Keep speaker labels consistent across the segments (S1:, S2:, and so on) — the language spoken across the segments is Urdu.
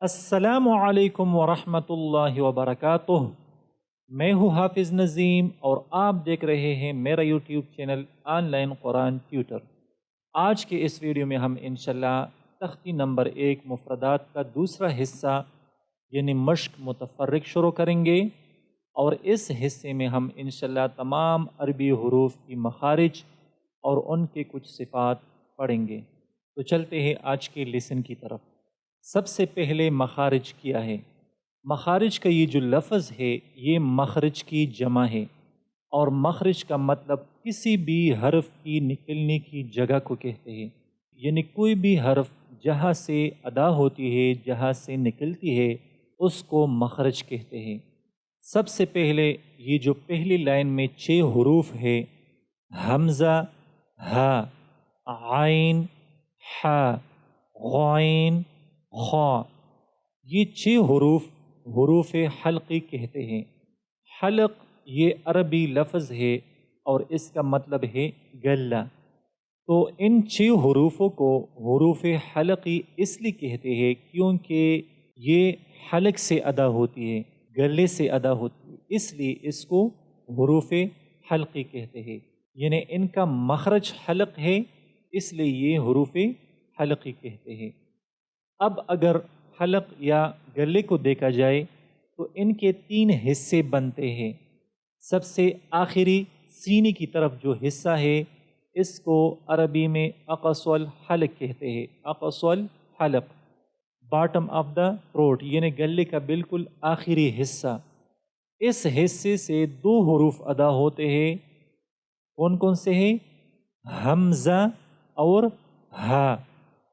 S1: السلام علیکم ورحمۃ اللہ وبرکاتہ۔ میں ہوں حافظ نظیم اور آپ دیکھ رہے ہیں میرا YouTube channel online Quran tutor. آج کے اس ویڈیو میں ہم انشاءاللہ تختی نمبر 1 مفردات کا دوسرا حصہ یعنی مشق متفرق شروع کریں گے، اور اس حصے میں ہم انشاءاللہ تمام عربی حروف کی مخارج اور ان کے کچھ صفات پڑھیں گے۔ تو چلتے ہیں آج کے لیسن کی طرف۔ سب سے پہلے مخارج کیا ہے؟ مخارج کا یہ جو لفظ ہے یہ مخرج کی جمع ہے، اور مخرج کا مطلب کسی بھی حرف کی نکلنے کی جگہ کو کہتے ہیں، یعنی کوئی بھی حرف جہاں سے ادا ہوتی ہے، جہاں سے نکلتی ہے، اس کو مخرج کہتے ہیں۔ سب سے پہلے یہ جو پہلی لائن میں 6 حروف ہے، حمزہ، ہا، عین، حا، غین، خا، یہ 6 حروف حروف حلقی کہتے ہیں۔ حلق یہ عربی لفظ ہے اور اس کا مطلب ہے گلہ۔ تو ان 6 حروفوں کو حروف حلقی اس لیے کہتے ہیں کیونکہ یہ حلق سے ادا ہوتی ہے، گلے سے ادا ہوتی ہے، اس لیے اس کو حروف حلقی کہتے ہیں، یعنی ان کا مخرج حلق ہے، اس لیے یہ حروف حلقی کہتے ہیں۔ اب اگر حلق یا گلے کو دیکھا جائے تو ان کے 3 حصے بنتے ہیں۔ سب سے آخری سینے کی طرف جو حصہ ہے اس کو عربی میں اقصى الحلق کہتے ہیں، اقصى الحلق، باٹم آف دا تھروٹ، یعنی گلے کا بالکل آخری حصہ۔ اس حصے سے 2 حروف ادا ہوتے ہیں، کون کون سے ہیں؟ حمزہ اور ہا،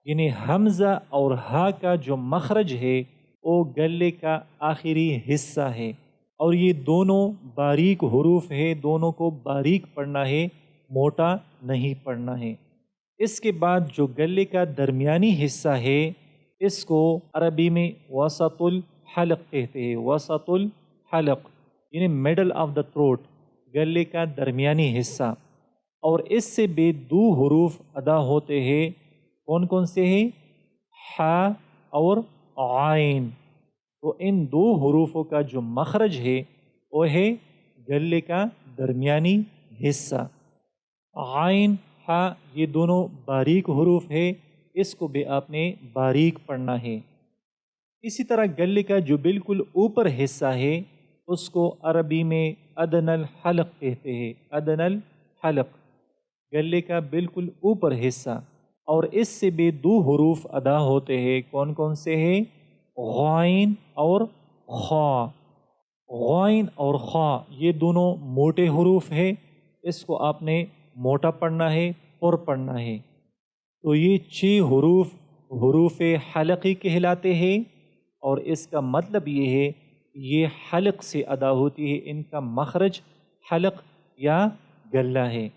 S1: یعنی حمزہ اور ہا کا جو مخرج ہے وہ گلے کا آخری حصہ ہے، اور یہ دونوں باریک حروف ہے، دونوں کو باریک پڑھنا ہے، موٹا نہیں پڑھنا ہے۔ اس کے بعد جو گلے کا درمیانی حصہ ہے اس کو عربی میں وسط الحلق کہتے ہیں، وسط الحلق یعنی میڈل آف دا تھروٹ، گلے کا درمیانی حصہ، اور اس سے بھی 2 حروف ادا ہوتے ہیں، کون کون سے ہیں؟ حا اور عین۔ تو ان 2 حروفوں کا جو مخرج ہے وہ ہے گلے کا درمیانی حصہ۔ عین، حا یہ دونوں باریک حروف ہے، اس کو بھی آپ نے باریک پڑھنا ہے۔ اسی طرح گلے کا جو بالکل اوپر حصہ ہے اس کو عربی میں ادنی الحلق کہتے ہیں، ادنی الحلق، گلے کا بالکل اوپر حصہ، اور اس سے بھی 2 حروف ادا ہوتے ہیں، کون کون سے ہیں؟ غین اور خا۔ غین اور خا یہ دونوں موٹے حروف ہیں، اس کو آپ نے موٹا پڑھنا ہے، پر پڑھنا ہے۔ تو یہ 6 حروف حروف حلقی کہلاتے ہیں، اور اس کا مطلب یہ ہے یہ حلق سے ادا ہوتی ہے، ان کا مخرج حلق یا گلہ ہے۔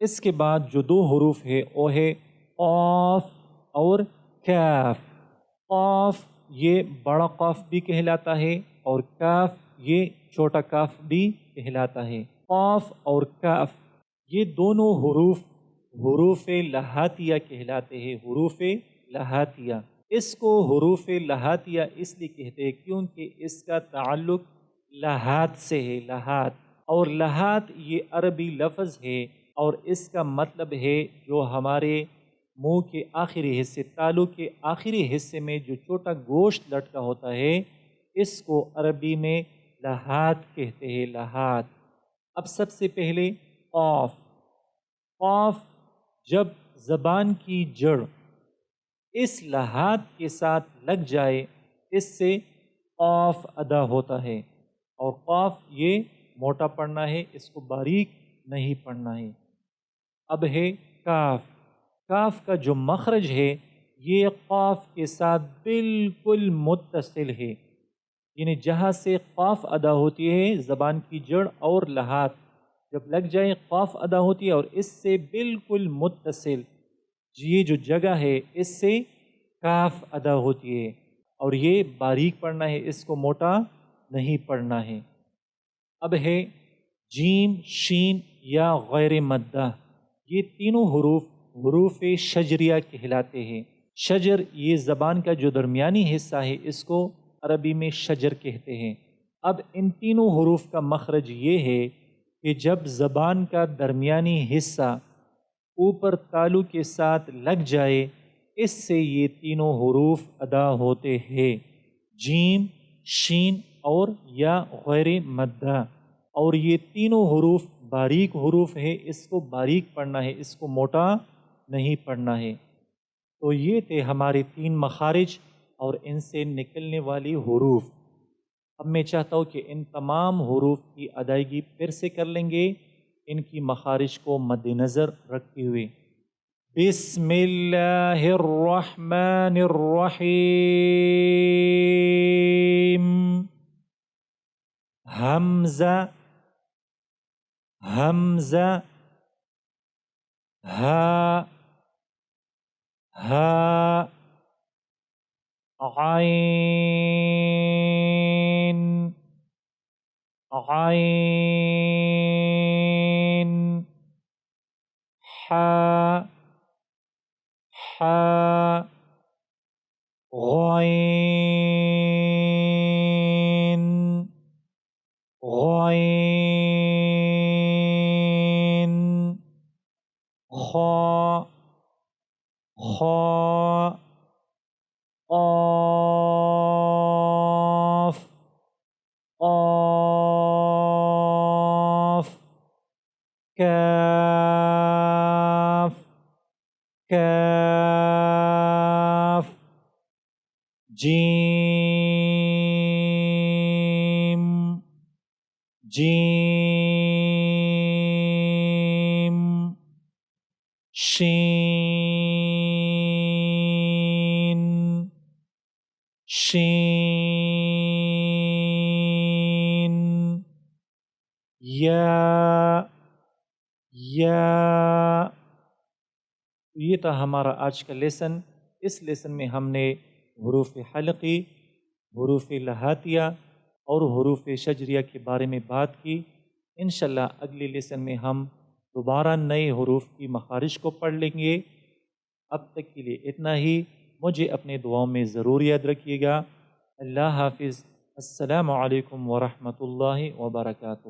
S1: اس کے بعد جو 2 حروف ہے وہ ہے قاف اور کاف۔ قاف یہ بڑا قاف بھی کہلاتا ہے اور کاف یہ چھوٹا کاف بھی کہلاتا ہے۔ قاف اور کاف یہ دونوں حروف حروف لہاتیہ کہلاتے ہیں، حروف لہاتیہ۔ اس کو حروف لہاتیہ اس لیے کہتے ہیں کیونکہ اس کا تعلق لہات سے ہے، لہات، اور لہات یہ عربی لفظ ہے اور اس کا مطلب ہے جو ہمارے منہ کے آخری حصے، تالو کے آخری حصے میں جو چھوٹا گوشت لٹکا ہوتا ہے اس کو عربی میں لہات کہتے ہیں، لہات۔ اب سب سے پہلے قاف۔ قاف جب زبان کی جڑ اس لہات کے ساتھ لگ جائے اس سے قاف ادا ہوتا ہے، اور قاف یہ موٹا پڑھنا ہے، اس کو باریک نہیں پڑھنا ہے۔ اب ہے کاف۔ کاف کا جو مخرج ہے یہ قاف کے ساتھ بالکل متصل ہے، یعنی جہاں سے قاف ادا ہوتی ہے زبان کی جڑ اور لہات جب لگ جائے قاف ادا ہوتی ہے، اور اس سے بالکل متصل یہ جو جگہ ہے اس سے کاف ادا ہوتی ہے، اور یہ باریک پڑھنا ہے، اس کو موٹا نہیں پڑھنا ہے۔ اب ہے جیم، شین یا غیر مدہ۔ یہ تینوں حروف حروف شجریہ کہلاتے ہیں، شجر یہ زبان کا جو درمیانی حصہ ہے اس کو عربی میں شجر کہتے ہیں۔ اب ان تینوں حروف کا مخرج یہ ہے کہ جب زبان کا درمیانی حصہ اوپر تالو کے ساتھ لگ جائے اس سے یہ تینوں حروف ادا ہوتے ہیں، جیم، شین اور یا غیر مدہ، اور یہ تینوں حروف باریک حروف ہے، اس کو باریک پڑھنا ہے، اس کو موٹا نہیں پڑھنا ہے۔ تو یہ تھے ہمارے 3 مخارج اور ان سے نکلنے والی حروف۔ اب میں چاہتا ہوں کہ ان تمام حروف کی ادائیگی پھر سے کر لیں گے ان کی مخارج کو مد نظر رکھتے ہوئے۔ بسم اللہ الرحمن الرحیم۔ حمزہ، حمزہ، ہا، ہا، عین، عین، حا، حا، غین، غین، خا، خا، قاف، قاف، کاف، کاف، جیم، جیم، شین، شین، یا، یا۔ یہ تھا ہمارا آج کا لیسن۔ اس لیسن میں ہم نے حروف حلقی، حروف لہاتیہ اور حروف شجریہ کے بارے میں بات کی۔ انشاءاللہ اگلے لیسن میں ہم دوبارہ نئے حروف کی مخارج کو پڑھ لیں گے۔ اب تک کے لیے اتنا ہی۔ مجھے اپنے دعاؤں میں ضرور یاد رکھیے گا۔ اللہ حافظ۔ السلام علیکم ورحمۃ اللہ وبرکاتہ۔